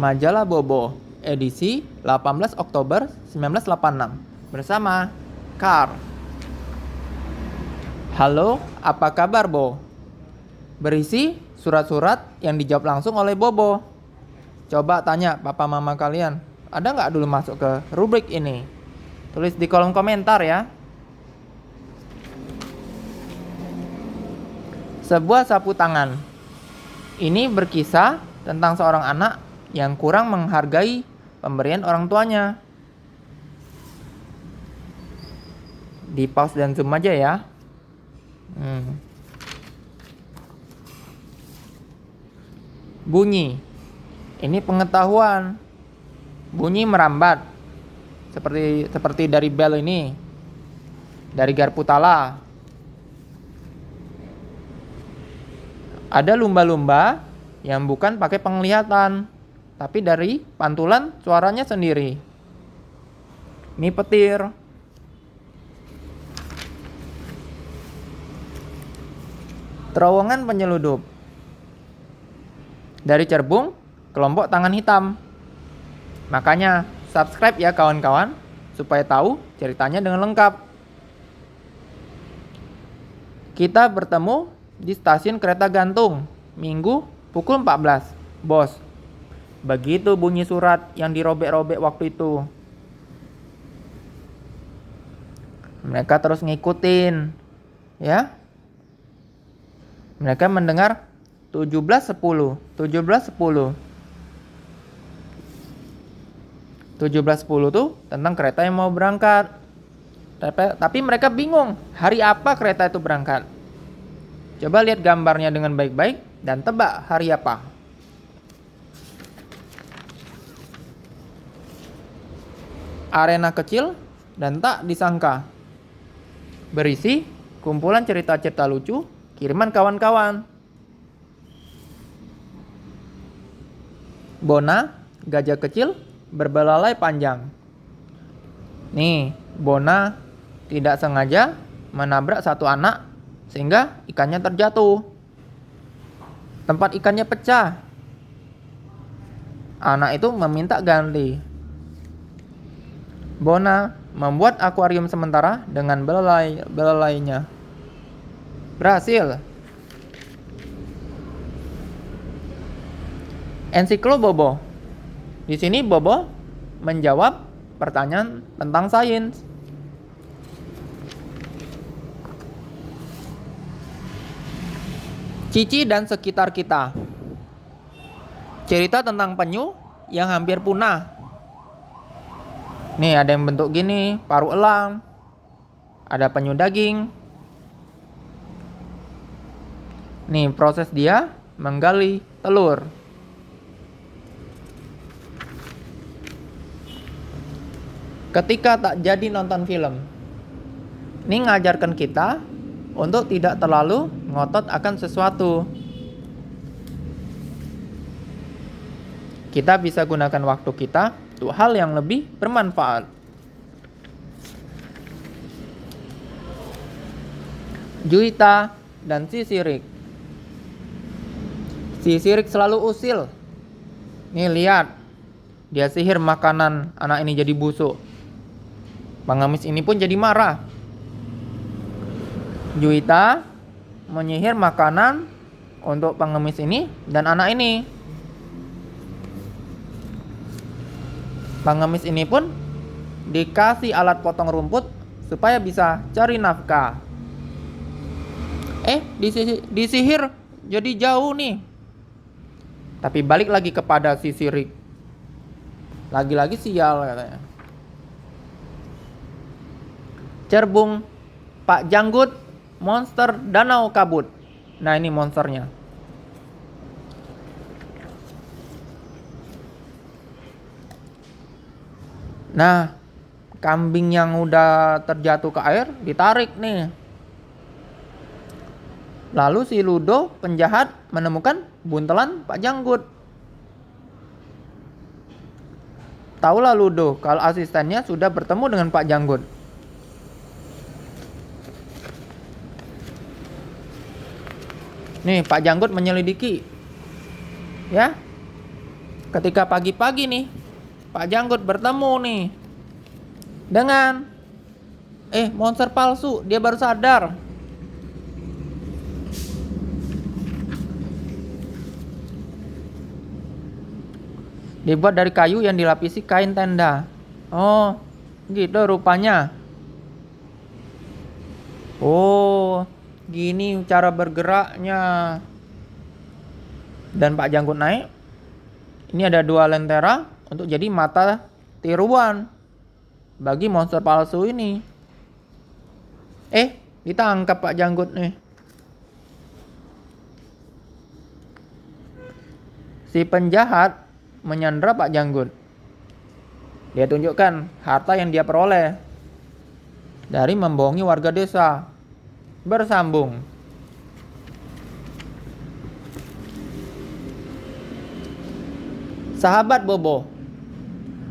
Majalah Bobo, edisi 18 Oktober 1986, bersama Carl. Halo, apa kabar, Bo? Berisi surat-surat yang dijawab langsung oleh Bobo. Coba tanya papa mama kalian, ada nggak dulu masuk ke rubrik ini? Tulis di kolom komentar ya. Sebuah sapu tangan. Ini berkisah tentang seorang anak yang kurang menghargai pemberian orang tuanya. Di pause dan zoom aja ya. Bunyi. Ini pengetahuan. Bunyi merambat. Seperti dari bel ini. Dari garpu tala. Ada lumba-lumba yang bukan pakai penglihatan, tapi dari pantulan suaranya sendiri. Ini petir. Terowongan penyeludup. Dari cerbung, kelompok tangan hitam. Makanya subscribe ya kawan-kawan, supaya tahu ceritanya dengan lengkap. Kita bertemu di stasiun kereta gantung, Minggu pukul 14. Bos, begitu bunyi surat yang dirobek-robek waktu itu. Mereka terus ngikutin, ya. Mereka mendengar 17.10, 17.10. 17.10 tuh tentang kereta yang mau berangkat. Tapi mereka bingung, hari apa kereta itu berangkat. Coba lihat gambarnya dengan baik-baik dan tebak hari apa. Arena kecil dan tak disangka. Berisi kumpulan cerita-cerita lucu kiriman kawan-kawan. Bona, gajah kecil berbelalai panjang. Nih, Bona tidak sengaja menabrak satu anak sehingga ikannya terjatuh. Tempat ikannya pecah. Anak itu meminta ganti. Bona membuat akuarium sementara dengan belalainya. Berhasil. Ensiklo Bobo. Di sini Bobo menjawab pertanyaan tentang sains. Cici dan sekitar kita. Cerita tentang penyu yang hampir punah. Nih ada yang bentuk gini, paru elang. Ada penyu daging. Nih proses dia menggali telur. Ketika tak jadi nonton film. Ini ngajarkan kita untuk tidak terlalu ngotot akan sesuatu. Kita bisa gunakan waktu kita untuk hal yang lebih bermanfaat. Juwita dan si Sirik. Si Sirik selalu usil. Nih lihat, dia sihir makanan anak ini jadi busuk. Pengemis ini pun jadi marah. Juwita menyihir makanan untuk pengemis ini dan anak ini. Pengemis ini pun dikasih alat potong rumput supaya bisa cari nafkah. Disihir jadi jauh nih. Tapi balik lagi kepada si Sirik. Lagi-lagi sial katanya. Cerbung, Pak Janggut, monster danau kabut. Nah ini monsternya. Nah, kambing yang udah terjatuh ke air ditarik nih. Lalu si Ludo penjahat menemukan buntelan Pak Janggut. Taulah Ludo kalau asistennya sudah bertemu dengan Pak Janggut. Nih Pak Janggut menyelidiki. Ya. Ketika pagi-pagi nih, Pak Janggut bertemu nih dengan monster palsu. Dia baru sadar. Dibuat dari kayu yang dilapisi kain tenda. Oh, gitu rupanya. Oh, gini cara bergeraknya. Dan Pak Janggut naik. Ini ada 2 lentera untuk jadi mata tiruan bagi monster palsu ini. Ditangkap Pak Janggut nih. Si penjahat menyandra Pak Janggut. Dia tunjukkan harta yang dia peroleh dari membohongi warga desa. Bersambung. Sahabat Bobo.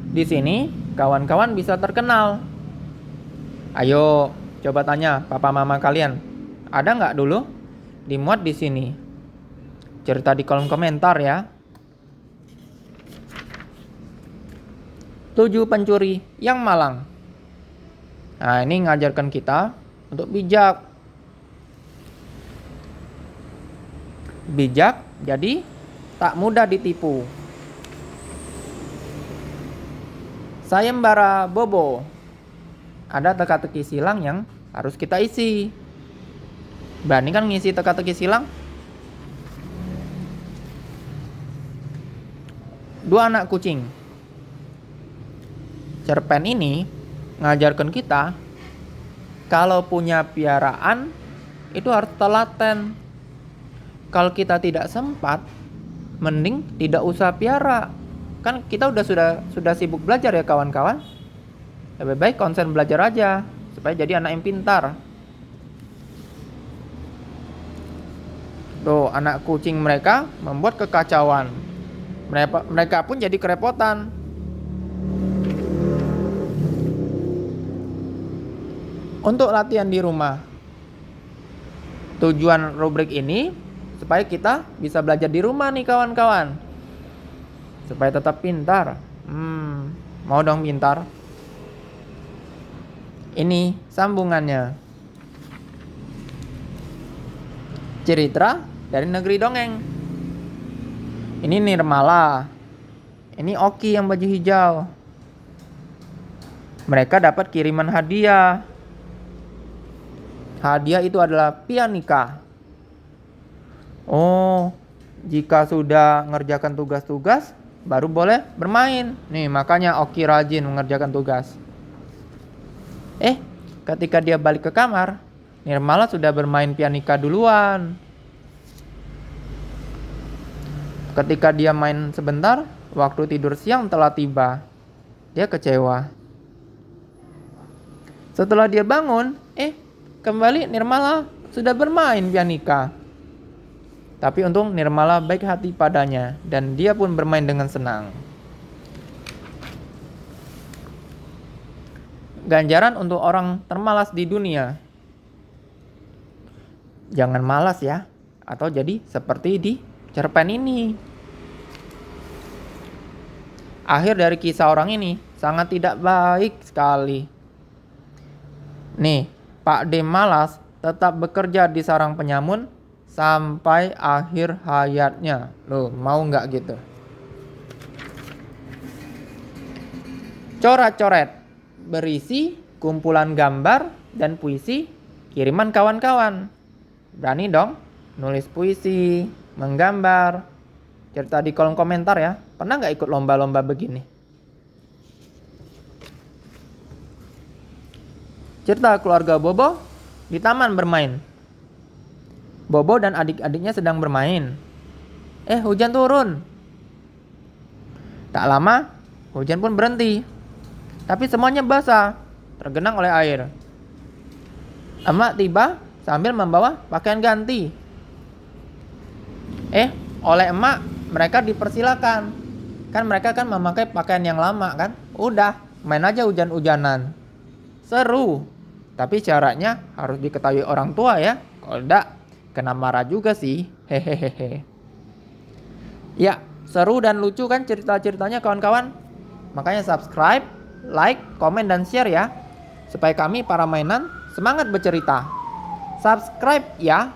Di sini kawan-kawan bisa terkenal. Ayo, coba tanya papa mama kalian. Ada nggak dulu dimuat di sini? Cerita di kolom komentar ya. 7 pencuri yang malang. Nah, ini ngajarkan kita untuk bijak. Bijak jadi tak mudah ditipu. Sayembara Bobo. Ada teka-teki silang yang harus kita isi. Berani kan ngisi teka-teki silang? 2 anak kucing. Cerpen ini ngajarkan kita kalau punya piaraan itu harus telaten. Kalau kita tidak sempat, mending tidak usah piara. Kan kita sudah sibuk belajar ya kawan-kawan. Lebih baik konsen belajar aja supaya jadi anak yang pintar. Tuh, anak kucing mereka membuat kekacauan. Mereka pun jadi kerepotan. Untuk latihan di rumah. Tujuan rubrik ini supaya kita bisa belajar di rumah nih kawan-kawan. Supaya tetap pintar. Mau dong pintar? Ini sambungannya. Cerita dari negeri dongeng. Ini Nirmala. Ini Oki yang baju hijau. Mereka dapat kiriman hadiah. Hadiah itu adalah pianika. Oh, jika sudah mengerjakan tugas-tugas, baru boleh bermain. Nih, makanya Oki rajin mengerjakan tugas. Ketika dia balik ke kamar, Nirmala sudah bermain pianika duluan. Ketika dia main sebentar, waktu tidur siang telah tiba. Dia kecewa. Setelah dia bangun, kembali Nirmala sudah bermain pianika. Tapi untung Nirmala baik hati padanya dan dia pun bermain dengan senang. Ganjaran untuk orang termalas di dunia. Jangan malas ya, atau jadi seperti di cerpen ini. Akhir dari kisah orang ini sangat tidak baik sekali. Nih, Pak D malas tetap bekerja di sarang penyamun sampai akhir hayatnya. Loh, mau nggak gitu? Coret-coret berisi kumpulan gambar dan puisi kiriman kawan-kawan. Berani dong nulis puisi, menggambar. Cerita di kolom komentar ya. Pernah nggak ikut lomba-lomba begini? Cerita keluarga Bobo di taman bermain. Bobo dan adik-adiknya sedang bermain. Hujan turun. Tak lama, hujan pun berhenti. Tapi semuanya basah, tergenang oleh air. Emak tiba sambil membawa pakaian ganti. Oleh emak, mereka dipersilakan. Kan mereka kan memakai pakaian yang lama kan. Udah, main aja hujan-hujanan. Seru. Tapi caranya harus diketahui orang tua ya. Kalau enggak, kena marah juga sih. Hehehe. Ya, Seru dan lucu kan cerita-ceritanya kawan-kawan? Makanya subscribe, like, komen, dan share ya. Supaya kami para mainan semangat bercerita. Subscribe ya.